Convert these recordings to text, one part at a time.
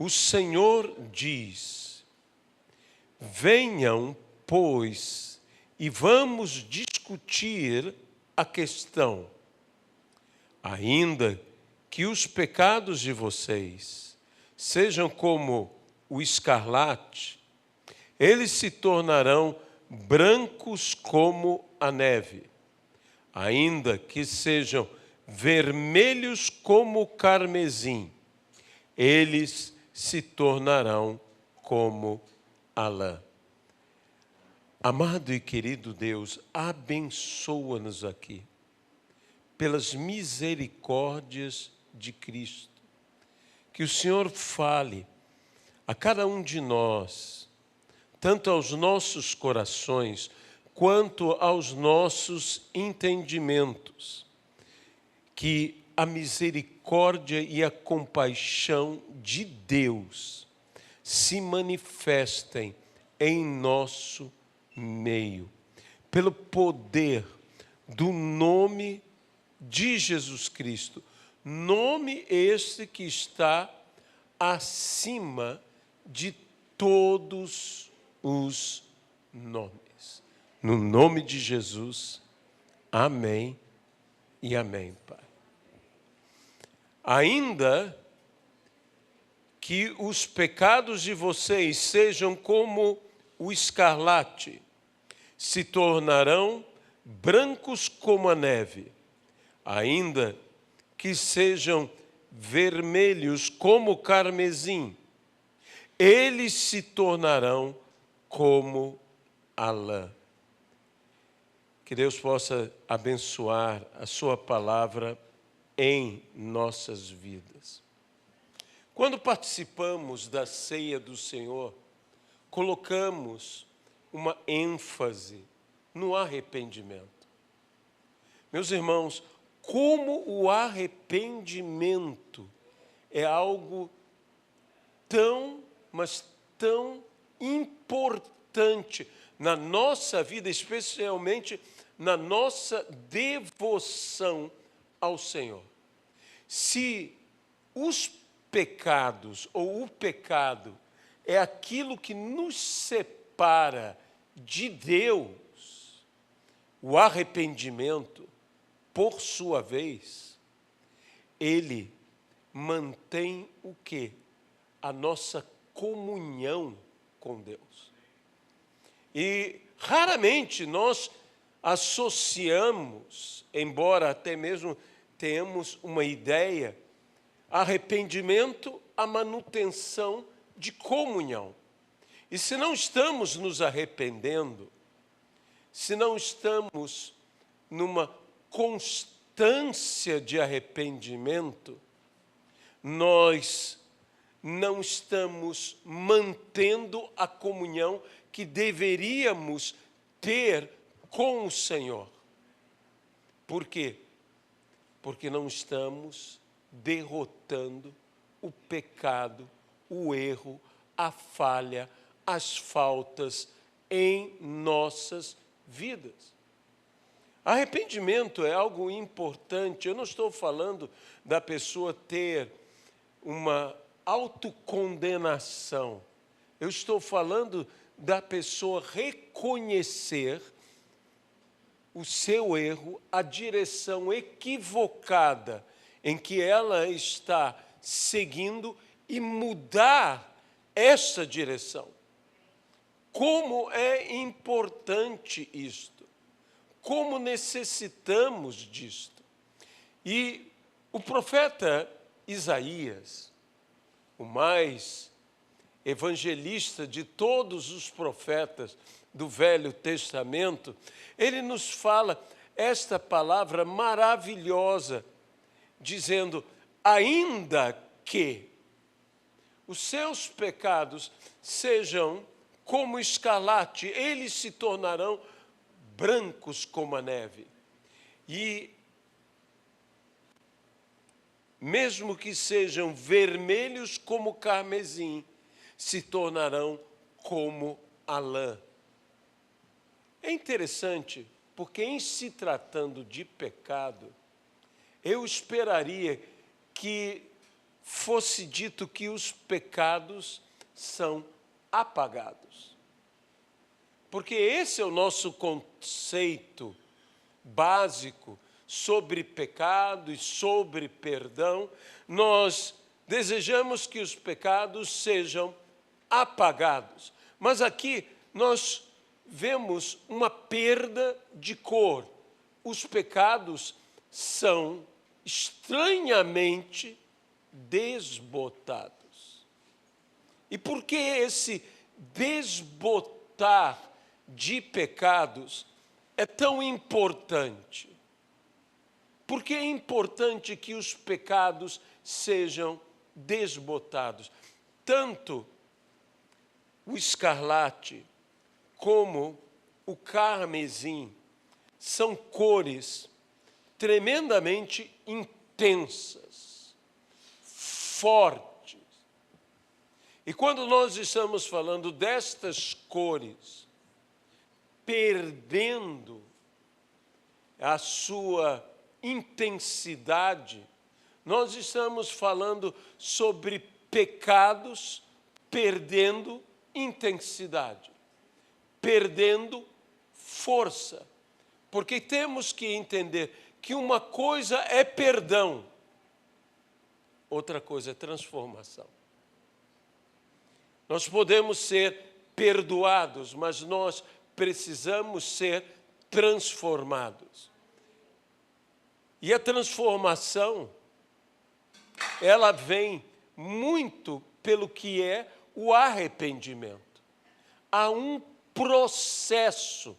O Senhor diz: venham, pois, e vamos discutir a questão. Ainda que os pecados de vocês sejam como o escarlate, eles se tornarão brancos como a neve. Ainda que sejam vermelhos como o carmesim, eles se tornarão como a lã. Amado e querido Deus, abençoa-nos aqui, pelas misericórdias de Cristo. Que o Senhor fale a cada um de nós, tanto aos nossos corações, quanto aos nossos entendimentos, que a misericórdia e a compaixão de Deus se manifestem em nosso meio, pelo poder do nome de Jesus Cristo, nome este que está acima de todos os nomes. No nome de Jesus, amém e amém, Pai. Ainda que os pecados de vocês sejam como o escarlate, se tornarão brancos como a neve. Ainda que sejam vermelhos como o carmesim, eles se tornarão como a lã. Que Deus possa abençoar a sua palavra em nossas vidas. Quando participamos da ceia do Senhor, colocamos uma ênfase no arrependimento. Meus irmãos, como o arrependimento é algo tão, mas tão importante na nossa vida, especialmente na nossa devoção ao Senhor. Se os pecados ou o pecado é aquilo que nos separa de Deus, o arrependimento, por sua vez, ele mantém o quê? A nossa comunhão com Deus. E raramente nós associamos, embora até mesmo tenhamos uma ideia, arrependimento à manutenção de comunhão. E se não estamos nos arrependendo, se não estamos numa constância de arrependimento, nós não estamos mantendo a comunhão que deveríamos ter com o Senhor. Por quê? Porque não estamos derrotando o pecado, o erro, a falha, as faltas em nossas vidas. Arrependimento é algo importante. Eu não estou falando da pessoa ter uma autocondenação. Eu estou falando da pessoa reconhecer o seu erro, a direção equivocada em que ela está seguindo e mudar essa direção. Como é importante isto? Como necessitamos disto? E o profeta Isaías, o mais evangelista de todos os profetas do Velho Testamento, ele nos fala esta palavra maravilhosa, dizendo: ainda que os seus pecados sejam como escarlate, eles se tornarão brancos como a neve. E mesmo que sejam vermelhos como carmesim, se tornarão como a lã. É interessante, porque em se tratando de pecado, eu esperaria que fosse dito que os pecados são apagados. Porque esse é o nosso conceito básico sobre pecado e sobre perdão. Nós desejamos que os pecados sejam apagados. Mas aqui nós vemos uma perda de cor. Os pecados são estranhamente desbotados. E por que esse desbotar de pecados é tão importante? Por que é importante que os pecados sejam desbotados? Tanto o escarlate como o carmesim são cores tremendamente intensas, fortes. E quando nós estamos falando destas cores perdendo a sua intensidade, nós estamos falando sobre pecados perdendo intensidade, perdendo força. Porque temos que entender que uma coisa é perdão, outra coisa é transformação. Nós podemos ser perdoados, mas nós precisamos ser transformados. E a transformação, ela vem muito pelo que é o arrependimento. Há um processo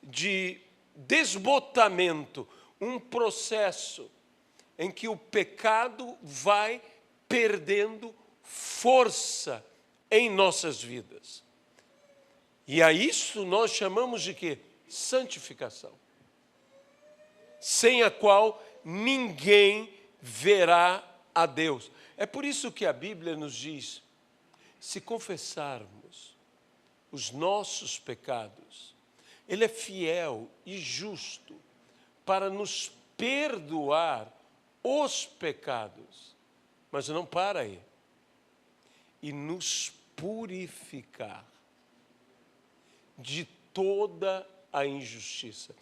de desbotamento, um processo em que o pecado vai perdendo força em nossas vidas. E a isso nós chamamos de quê? Santificação. Sem a qual ninguém verá a Deus. É por isso que a Bíblia nos diz, se confessarmos os nossos pecados, Ele é fiel e justo para nos perdoar os pecados, mas não para aí, e nos purificar de toda a injustiça.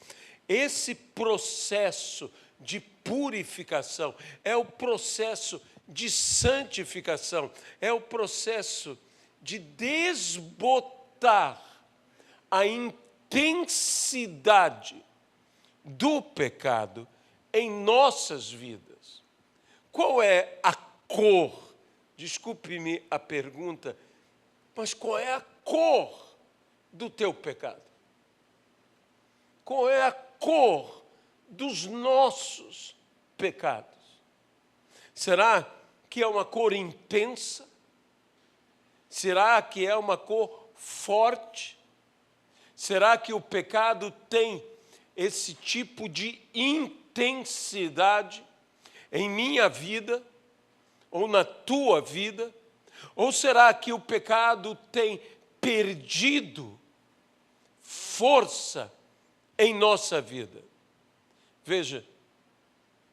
Esse processo de purificação é o processo de santificação, é o processo de desbotar a intensidade do pecado em nossas vidas. Qual é a cor? Desculpe-me a pergunta, mas qual é a cor do teu pecado? Qual é a cor dos nossos pecados? Será que é uma cor intensa? Será que é uma cor forte? Será que o pecado tem esse tipo de intensidade em minha vida ou na tua vida? Ou será que o pecado tem perdido força em nossa vida? Veja,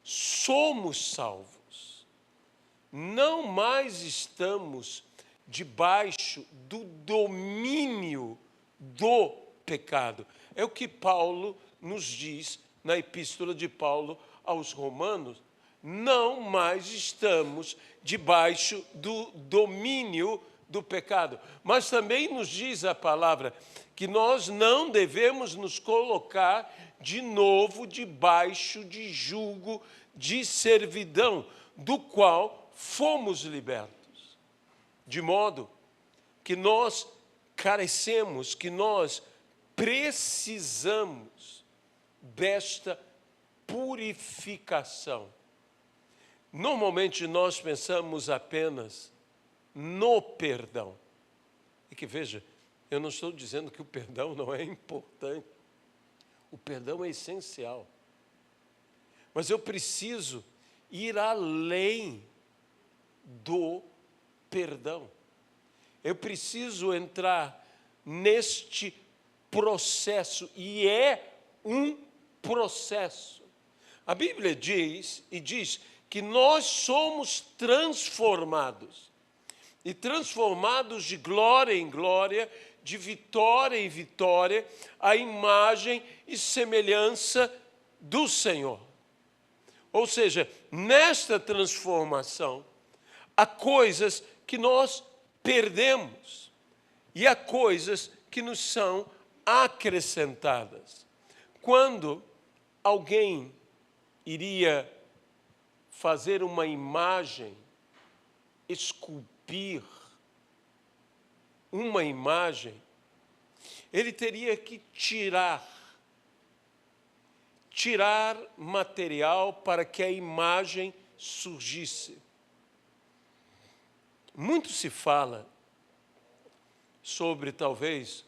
somos salvos. Não mais estamos debaixo do domínio do pecado. É o que Paulo nos diz na epístola de Paulo aos Romanos. Não mais estamos debaixo do domínio do pecado. Mas também nos diz a palavra que nós não devemos nos colocar de novo debaixo de jugo de servidão, do qual fomos libertos. De modo que nós carecemos, que nós precisamos desta purificação. Normalmente nós pensamos apenas no perdão. E que veja, eu não estou dizendo que o perdão não é importante. O perdão é essencial. Mas eu preciso ir além do perdão. Eu preciso entrar neste processo, e é um processo. A Bíblia diz que nós somos transformados. E transformados de glória em glória, de vitória em vitória, à imagem e semelhança do Senhor. Ou seja, nesta transformação, há coisas que nós perdemos e há coisas que nos são acrescentadas. Quando alguém iria fazer uma imagem, esculpir uma imagem, ele teria que tirar material para que a imagem surgisse. Muito se fala sobre, talvez,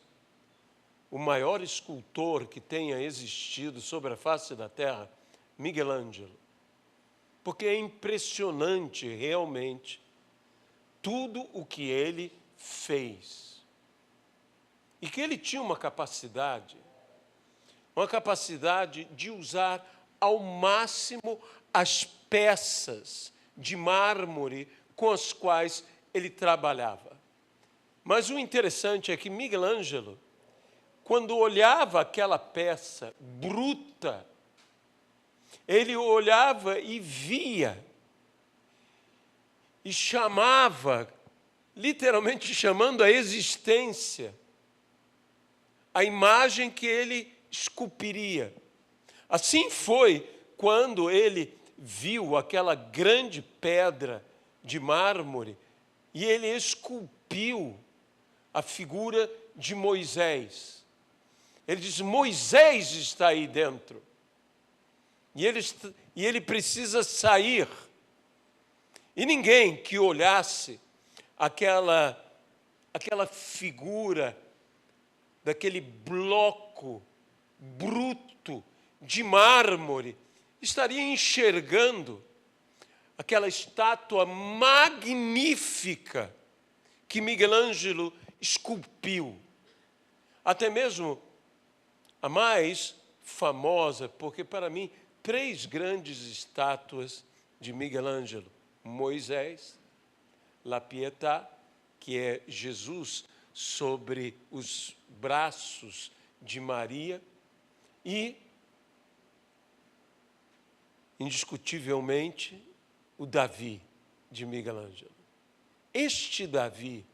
o maior escultor que tenha existido sobre a face da terra, Miguel Ângelo. Porque é impressionante, realmente, tudo o que ele fez. E que ele tinha uma capacidade de usar ao máximo as peças de mármore com as quais ele trabalhava. Mas o interessante é que Miguel Ângelo, quando olhava aquela peça bruta, ele olhava e via, e chamava, literalmente chamando a existência, a imagem que ele esculpiria. Assim foi quando ele viu aquela grande pedra de mármore e ele esculpiu a figura de Moisés. Ele diz: Moisés está aí dentro. E ele precisa sair. E ninguém que olhasse aquela figura, daquele bloco bruto de mármore, estaria enxergando aquela estátua magnífica que Miguel Ângelo esculpiu. Até mesmo a mais famosa, porque para mim, 3 grandes estátuas de Miguel Ângelo: Moisés, La Pietà, que é Jesus sobre os braços de Maria, e, indiscutivelmente, o Davi de Miguel Ângelo. Este Davi,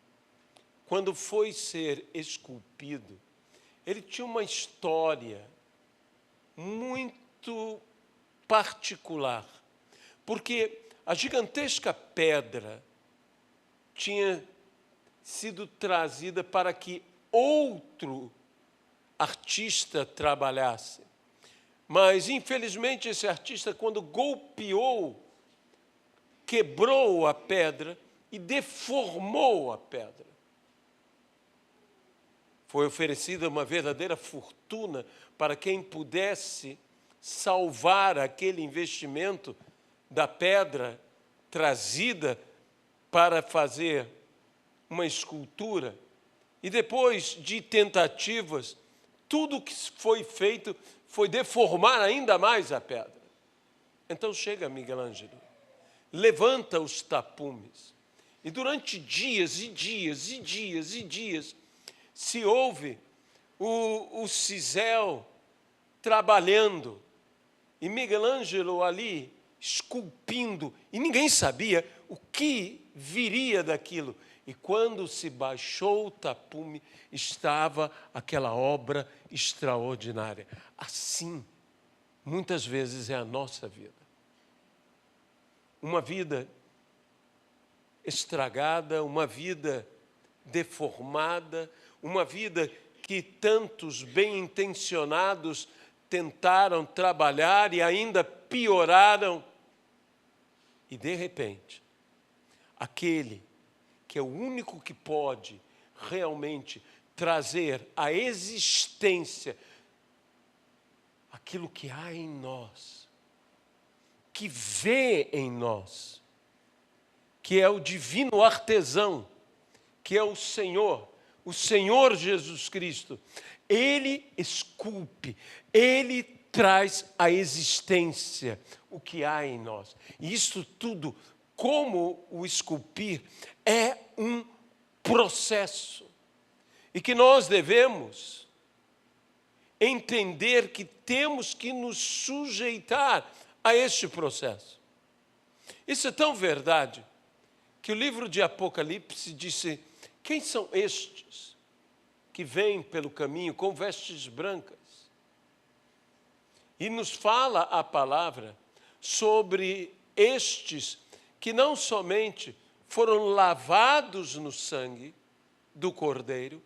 quando foi ser esculpido, ele tinha uma história muito particular, porque a gigantesca pedra tinha sido trazida para que outro artista trabalhasse. Mas, infelizmente, esse artista, quando golpeou, quebrou a pedra e deformou a pedra. Foi oferecida uma verdadeira fortuna para quem pudesse salvar aquele investimento da pedra trazida para fazer uma escultura. E depois de tentativas, tudo que foi feito foi deformar ainda mais a pedra. Então chega Miguel Ângelo, levanta os tapumes, e durante dias e dias e dias e dias se ouve o cisel trabalhando, e Miguel Ângelo ali esculpindo, e ninguém sabia o que viria daquilo. E quando se baixou o tapume, estava aquela obra extraordinária. Assim, muitas vezes é a nossa vida. Uma vida estragada, uma vida deformada, uma vida que tantos bem-intencionados tentaram trabalhar e ainda pioraram. E, de repente, aquele que é o único que pode realmente trazer à existência aquilo que há em nós, que vê em nós, que é o divino artesão, que é o Senhor Jesus Cristo. Ele esculpe, Ele traz à existência o que há em nós. E isso tudo, como o esculpir, é um processo. E que nós devemos entender que temos que nos sujeitar a este processo. Isso é tão verdade que o livro de Apocalipse disse: quem são estes que vêm pelo caminho com vestes brancas? E nos fala a palavra sobre estes que não somente foram lavados no sangue do Cordeiro,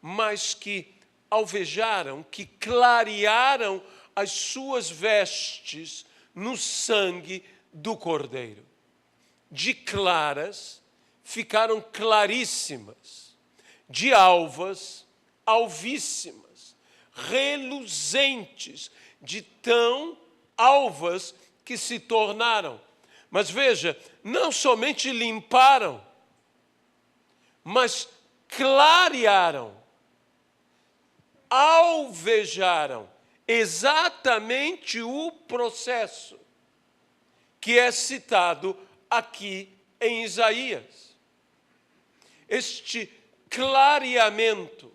mas que alvejaram, que clarearam as suas vestes no sangue do Cordeiro. De claras ficaram claríssimas, de alvas, alvíssimas, reluzentes, de tão alvas que se tornaram. Mas veja, não somente limparam, mas clarearam, alvejaram, exatamente o processo que é citado aqui em Isaías. Este clareamento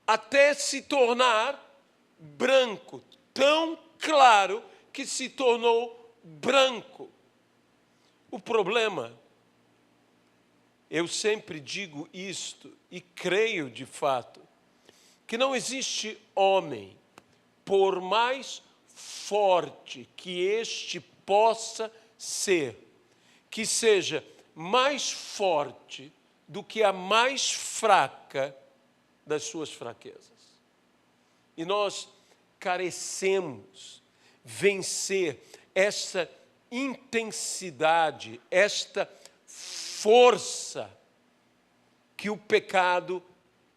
até se tornar branco, tão claro que se tornou branco. O problema, eu sempre digo isto e creio de fato, que não existe homem, por mais forte que este possa ser, que seja mais forte do que a mais fraca das suas fraquezas. E nós carecemos vencer essa intensidade, esta força que o pecado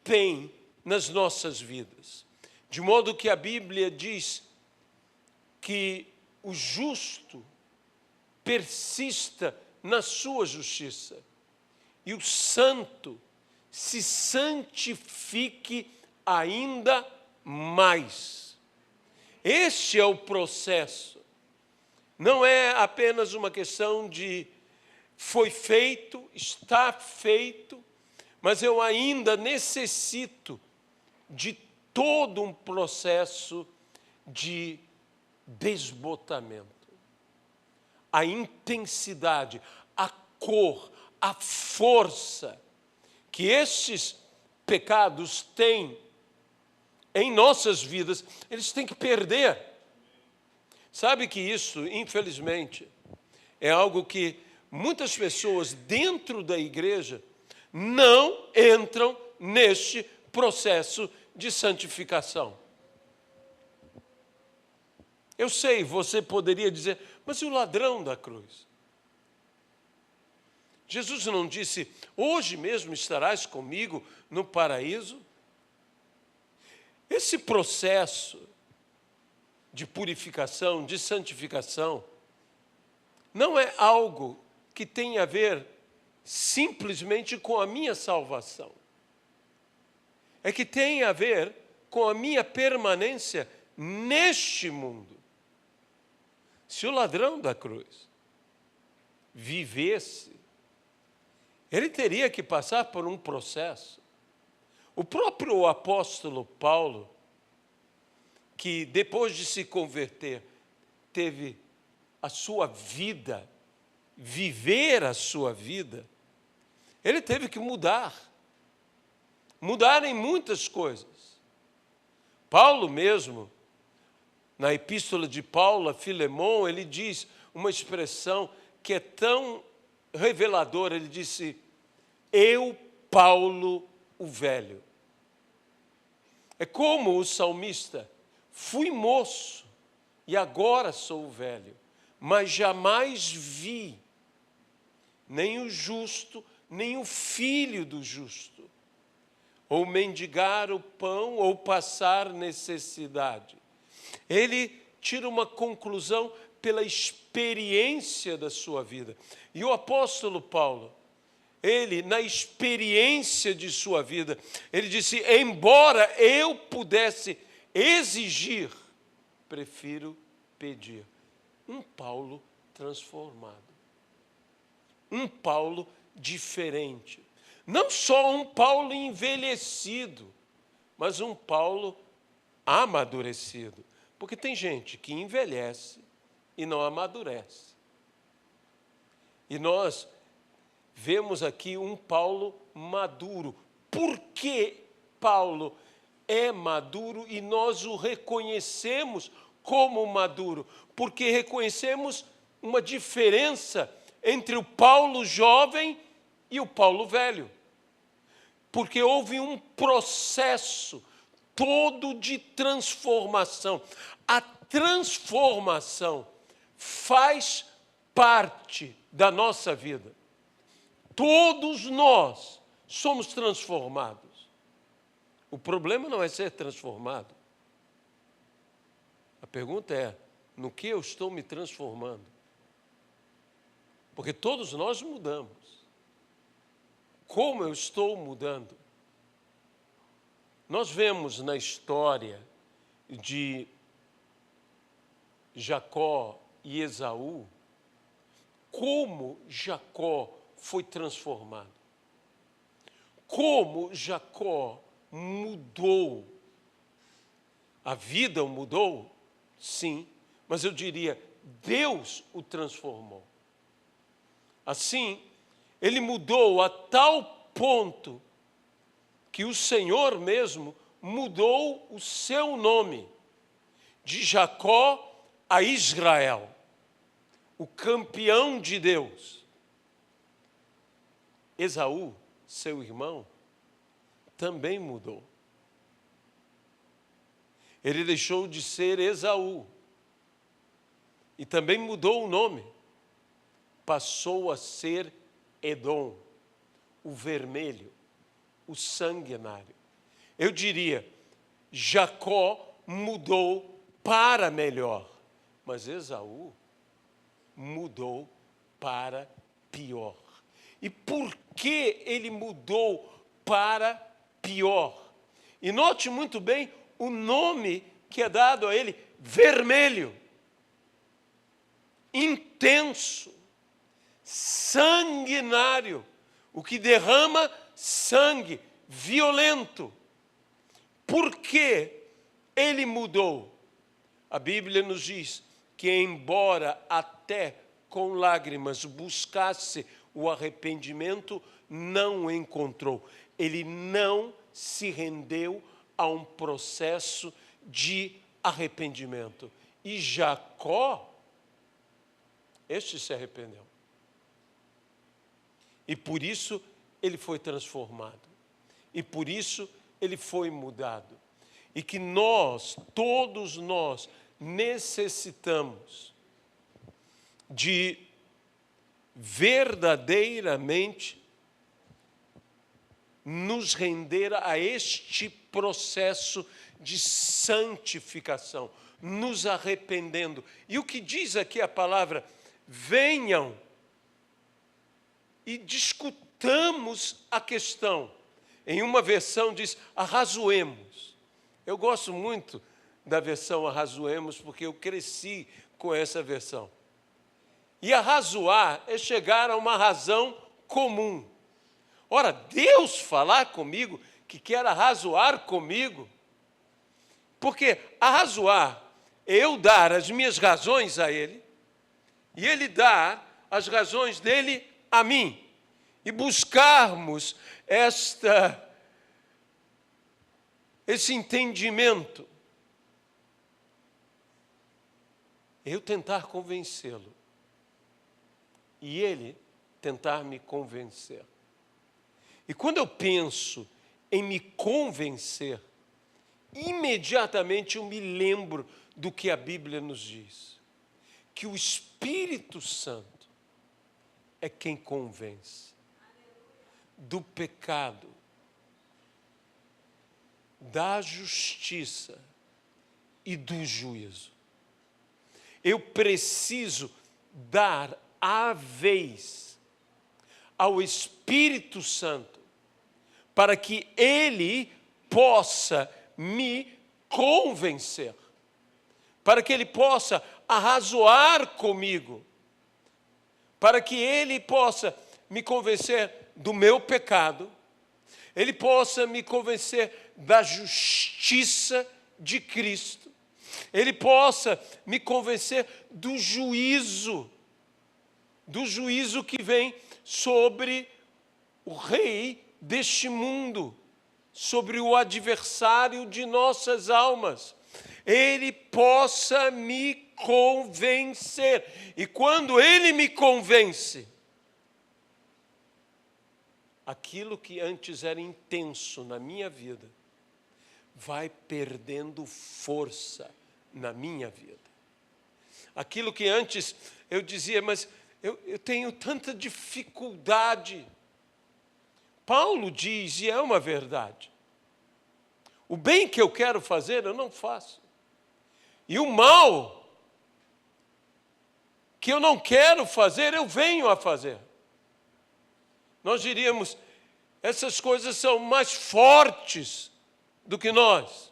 tem nas nossas vidas. De modo que a Bíblia diz que o justo persista na sua justiça e o santo se santifique ainda mais. Este é o processo. Não é apenas uma questão de foi feito, está feito, mas eu ainda necessito de todo um processo de desbotamento. A intensidade, a cor, a força que estes pecados têm em nossas vidas, eles têm que perder. Sabe que isso, infelizmente, é algo que muitas pessoas dentro da igreja não entram neste processo de santificação. Eu sei, você poderia dizer, mas e o ladrão da cruz? Jesus não disse, hoje mesmo estarás comigo no paraíso? Esse processo de purificação, de santificação, não é algo que tem a ver simplesmente com a minha salvação. É que tem a ver com a minha permanência neste mundo. Se o ladrão da cruz vivesse, ele teria que passar por um processo. O próprio apóstolo Paulo, que depois de se converter, teve a sua vida, viver a sua vida, ele teve que mudar em muitas coisas. Paulo mesmo, na epístola de Paulo a Filemon, ele diz uma expressão que é tão reveladora, ele disse, eu, Paulo, o velho. É como o salmista, fui moço e agora sou velho, mas jamais vi nem o justo, nem o filho do justo, ou mendigar o pão, ou passar necessidade. Ele tira uma conclusão pela experiência da sua vida. E o apóstolo Paulo, ele, na experiência de sua vida, ele disse, embora eu pudesse exigir prefiro pedir. Um Paulo transformado. Um Paulo diferente. Não só um Paulo envelhecido, mas um Paulo amadurecido. Porque tem gente que envelhece e não amadurece. E nós vemos aqui um Paulo maduro. Por que Paulo é maduro e nós o reconhecemos como maduro? Porque reconhecemos uma diferença entre o Paulo jovem e o Paulo velho. Porque houve um processo todo de transformação. A transformação faz parte da nossa vida. Todos nós somos transformados. O problema não é ser transformado. A pergunta é, no que eu estou me transformando? Porque todos nós mudamos. Como eu estou mudando? Nós vemos na história de Jacó e Esaú, como Jacó foi transformado. Como Jacó mudou. A vida o mudou? Sim, mas eu diria, Deus o transformou. Assim, ele mudou a tal ponto que o Senhor mesmo mudou o seu nome, de Jacó a Israel, o campeão de Deus. Esaú, seu irmão, também mudou. Ele deixou de ser Esaú e também mudou o nome. Passou a ser Edom, o vermelho, o sanguinário. Eu diria, Jacó mudou para melhor, mas Esaú mudou para pior. E por que ele mudou para pior? E note muito bem o nome que é dado a ele, vermelho, intenso, sanguinário, o que derrama sangue, violento. Por que ele mudou? A Bíblia nos diz que, embora até com lágrimas buscasse o arrependimento, não o encontrou. Ele não se rendeu a um processo de arrependimento. E Jacó, este se arrependeu. E por isso ele foi transformado. E por isso ele foi mudado. E que nós, todos nós, necessitamos de verdadeiramente nos render a este processo de santificação, nos arrependendo. E o que diz aqui a palavra, venham e discutamos a questão. Em uma versão diz, arrazoemos. Eu gosto muito da versão arrazoemos, porque eu cresci com essa versão. E arrazoar é chegar a uma razão comum. Ora, Deus falar comigo, que quer arrazoar comigo, porque arrazoar é eu dar as minhas razões a Ele, e Ele dar as razões dele a mim, e buscarmos esse entendimento. Eu tentar convencê-lo, e ele tentar me convencer. E quando eu penso em me convencer, imediatamente eu me lembro do que a Bíblia nos diz, que o Espírito Santo é quem convence do pecado, da justiça e do juízo. Eu preciso dar a vez ao Espírito Santo para que Ele possa me convencer. para que Ele possa arrazoar comigo, para que Ele possa me convencer do meu pecado, Ele possa me convencer da justiça de Cristo, Ele possa me convencer do juízo que vem sobre o rei deste mundo, sobre o adversário de nossas almas. Ele possa me convencer. E quando Ele me convence, aquilo que antes era intenso na minha vida, vai perdendo força na minha vida. Aquilo que antes eu dizia, mas eu tenho tanta dificuldade. Paulo diz, e é uma verdade, o bem que eu quero fazer, eu não faço. E o mal que eu não quero fazer, eu venho a fazer. Nós diríamos, essas coisas são mais fortes do que nós.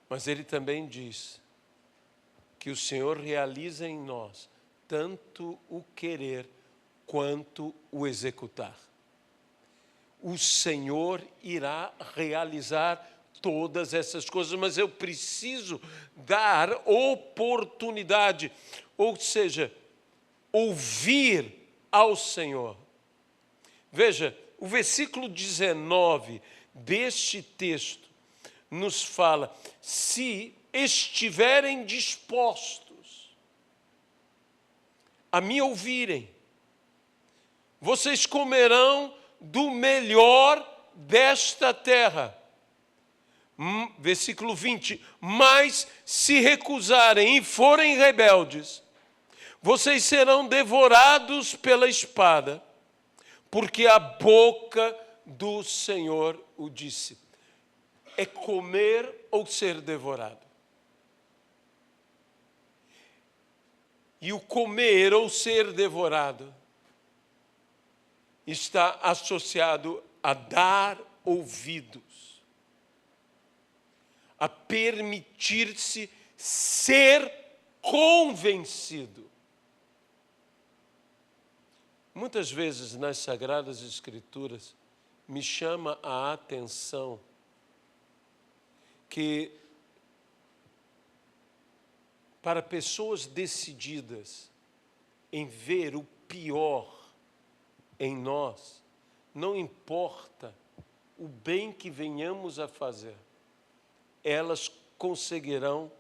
Mas ele também diz que o Senhor realiza em nós tanto o querer quanto o executar. O Senhor irá realizar todas essas coisas, mas eu preciso dar oportunidade, ou seja, ouvir ao Senhor. Veja, o versículo 19 deste texto nos fala, se estiverem dispostos a me ouvirem, vocês comerão do melhor desta terra. Versículo 20, mas se recusarem e forem rebeldes, vocês serão devorados pela espada, porque a boca do Senhor o disse. É comer ou ser devorado. E o comer ou ser devorado está associado a dar ouvidos, a permitir-se ser convencido. Muitas vezes nas Sagradas Escrituras me chama a atenção que para pessoas decididas em ver o pior em nós, não importa o bem que venhamos a fazer, elas conseguirão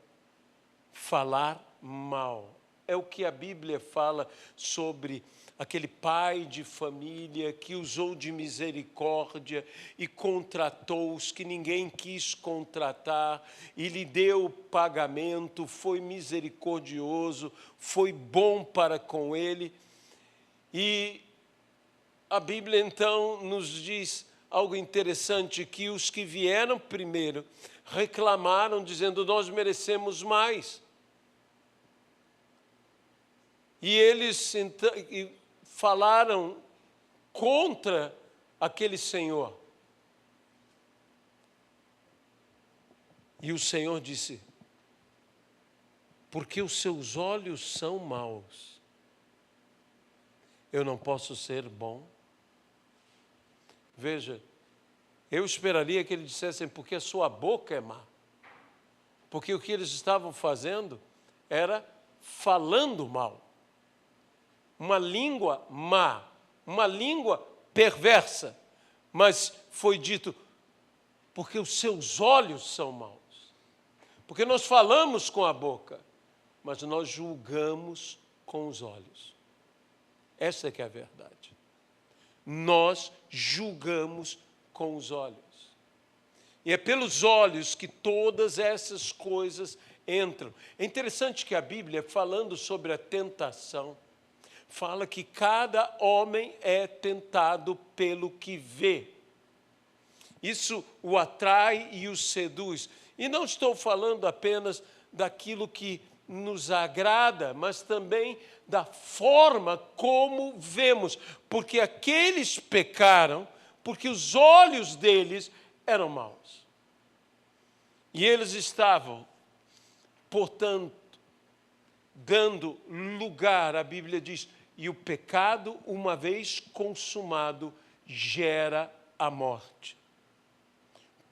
falar mal. É o que a Bíblia fala sobre aquele pai de família que usou de misericórdia e contratou os que ninguém quis contratar e lhe deu pagamento, foi misericordioso, foi bom para com ele. E a Bíblia então nos diz algo interessante, que os que vieram primeiro reclamaram dizendo, nós merecemos mais. E eles falaram contra aquele Senhor. E o Senhor disse, porque os seus olhos são maus, eu não posso ser bom. Veja, eu esperaria que eles dissessem, porque a sua boca é má. Porque o que eles estavam fazendo era falando mal. Uma língua má, uma língua perversa. Mas foi dito, porque os seus olhos são maus. Porque nós falamos com a boca, mas nós julgamos com os olhos. Essa é que é a verdade. Nós julgamos com os olhos. E é pelos olhos que todas essas coisas entram. É interessante que a Bíblia, falando sobre a tentação, fala que cada homem é tentado pelo que vê. Isso o atrai e o seduz. E não estou falando apenas daquilo que nos agrada, mas também da forma como vemos. Porque aqueles pecaram, porque os olhos deles eram maus. E eles estavam, portanto, dando lugar, a Bíblia diz, e o pecado, uma vez consumado, gera a morte.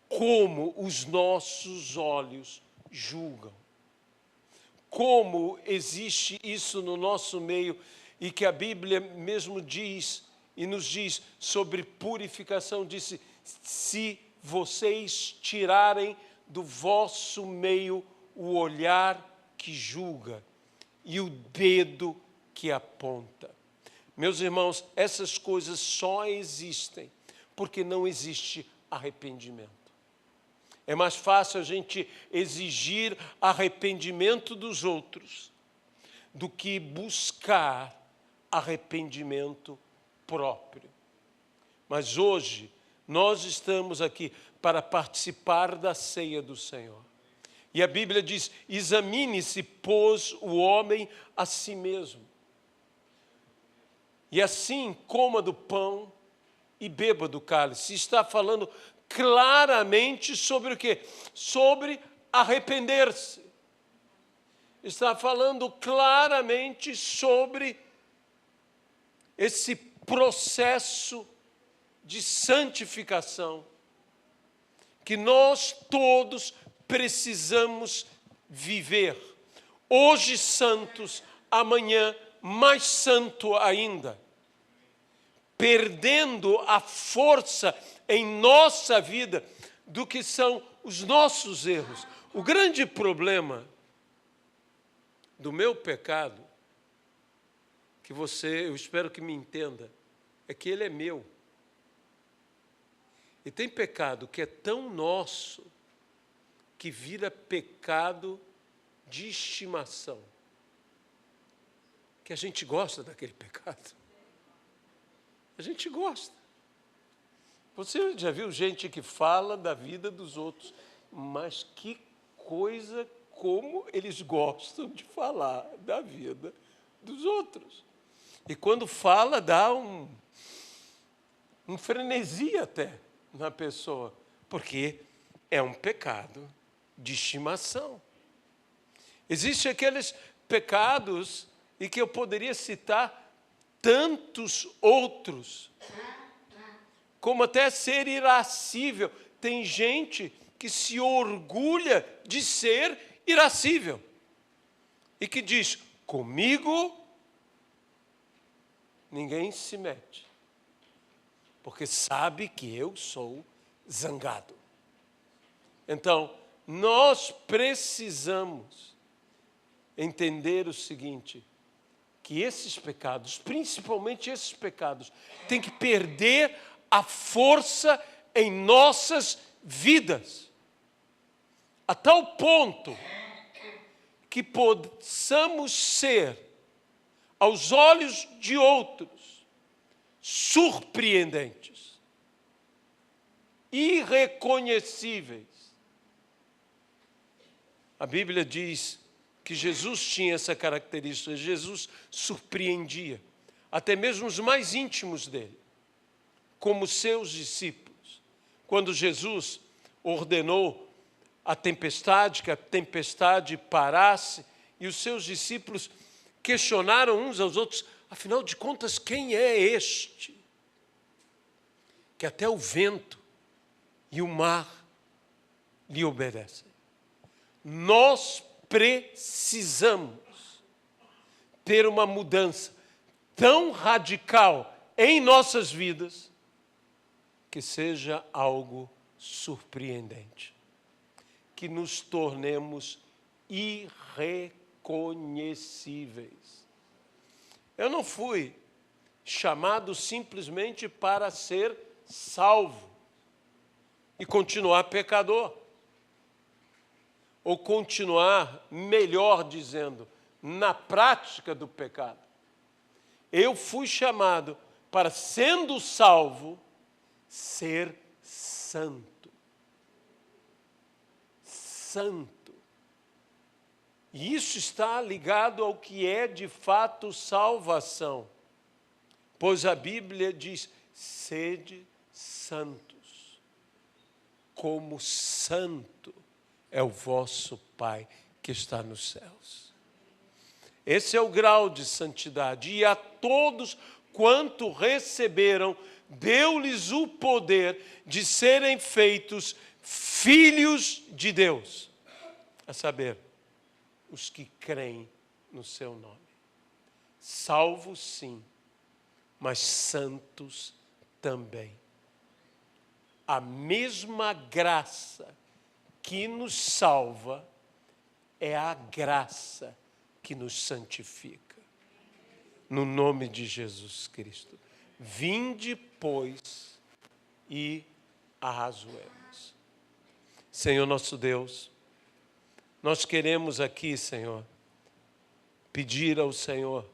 Como os nossos olhos julgam. Como existe isso no nosso meio e que a Bíblia mesmo diz e nos diz sobre purificação, disse, se vocês tirarem do vosso meio o olhar que julga e o dedo que aponta. Meus irmãos, essas coisas só existem porque não existe arrependimento. É mais fácil a gente exigir arrependimento dos outros do que buscar arrependimento próprio. Mas hoje nós estamos aqui para participar da ceia do Senhor. E a Bíblia diz, examine-se, pois, o homem a si mesmo. E assim coma do pão e beba do cálice. Está falando claramente sobre o quê? Sobre arrepender-se. Está falando claramente sobre esse processo de santificação que nós todos precisamos viver. Hoje santos, amanhã mais santo ainda. Perdendo a força em nossa vida do que são os nossos erros. O grande problema do meu pecado, que eu espero que me entenda, é que ele é meu. E tem pecado que é tão nosso que vira pecado de estimação, que a gente gosta daquele pecado. A gente gosta. Você já viu gente que fala da vida dos outros, mas que coisa como eles gostam de falar da vida dos outros. E quando fala, dá um frenesi até na pessoa, porque é um pecado de estimação. Existem aqueles pecados, e que eu poderia citar tantos outros, como até ser irascível. Tem gente que se orgulha de ser irascível e que diz, comigo ninguém se mete, porque sabe que eu sou zangado. Então, nós precisamos entender o seguinte, que esses pecados, principalmente esses pecados, têm que perder a força em nossas vidas, a tal ponto que possamos ser, aos olhos de outros, surpreendentes, irreconhecíveis. A Bíblia diz que Jesus tinha essa característica, Jesus surpreendia, até mesmo os mais íntimos dele, como seus discípulos. Quando Jesus ordenou a tempestade, que a tempestade parasse, e os seus discípulos questionaram uns aos outros, afinal de contas, quem é este? Que até o vento e o mar lhe obedecem. Nós precisamos ter uma mudança tão radical em nossas vidas que seja algo surpreendente, que nos tornemos irreconhecíveis. Eu não fui chamado simplesmente para ser salvo e continuar pecador. Ou continuar, melhor dizendo, na prática do pecado. Eu fui chamado para, sendo salvo, ser santo. Santo. E isso está ligado ao que é de fato salvação. Pois a Bíblia diz, sede santos, como santo é o vosso Pai que está nos céus. Esse é o grau de santidade. E a todos quanto receberam, deu-lhes o poder de serem feitos filhos de Deus. A saber, os que creem no seu nome. Salvos sim, mas santos também. A mesma graça que nos salva é a graça que nos santifica. No nome de Jesus Cristo. Vinde, pois, e arrazoemos. Senhor nosso Deus, nós queremos aqui, Senhor, pedir ao Senhor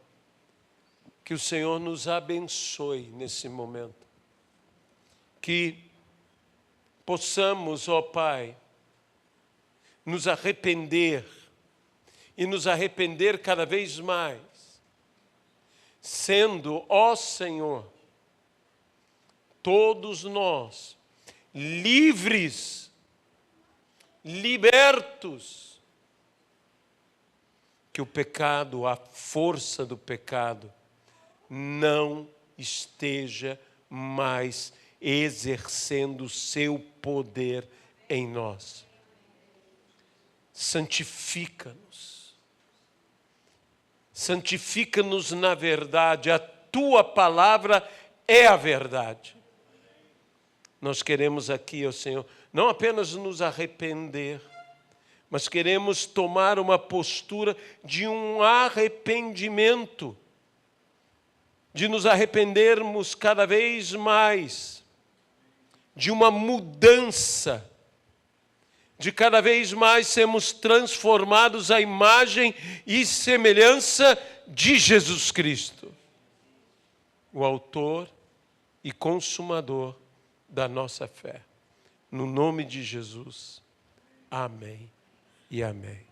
que o Senhor nos abençoe nesse momento. Que possamos, ó Pai, nos arrepender e nos arrepender cada vez mais, sendo, ó Senhor, todos nós livres, libertos, que o pecado, a força do pecado, não esteja mais exercendo o seu poder em nós. Santifica-nos. Santifica-nos na verdade. A tua palavra é a verdade. Nós queremos aqui, ó Senhor, não apenas nos arrepender, mas queremos tomar uma postura de um arrependimento, de nos arrependermos cada vez mais, de uma mudança, de cada vez mais sermos transformados à imagem e semelhança de Jesus Cristo, o autor e consumador da nossa fé. No nome de Jesus, amém e amém.